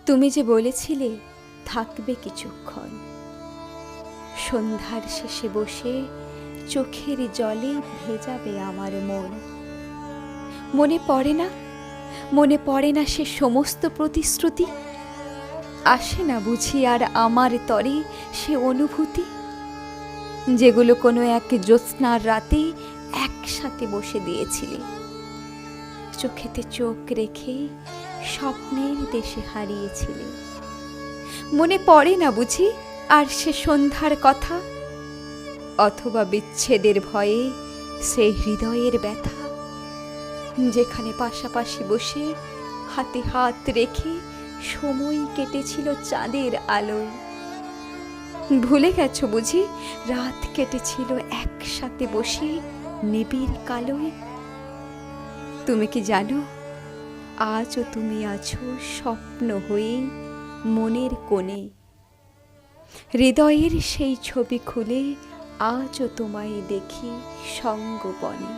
তুমি যে বলেছিলে থাকবে কিছুক্ষণ, সন্ধ্যার শেষে বসে চোখের জলে ভেজাবে আমার মন। মনে পড়ে না, মনে পড়ে না সে সমস্ত প্রতিশ্রুতি? আসে না বুঝি আর আমার তরে সে অনুভূতি, যেগুলো কোনো এক জ্যোৎস্নার রাতে একসাথে বসে দিয়েছিলে, চোখেতে চোখ রেখে স্বপ্নের দেশে হারিয়েছিলে। মনে পড়ে না বুঝি আর সে সন্ধ্যার কথা, অথবা বিচ্ছেদের ভয়ে সে হৃদয়ের ব্যথা, যেখানে পাশাপাশি বসে হাতে হাত রেখে সময় কেটেছিল চাঁদের আলোয়। ভুলে গেছো বুঝি রাত কেটেছিল একসাথে বসে নিবিড় কালোয়? তুমি কি জানো, আজও তুমি আছো স্বপ্ন হয়ে মনের কোণে। হৃদয়ের সেই ছবি খুলে আজও তোমায় দেখি সঙ্গোপনে।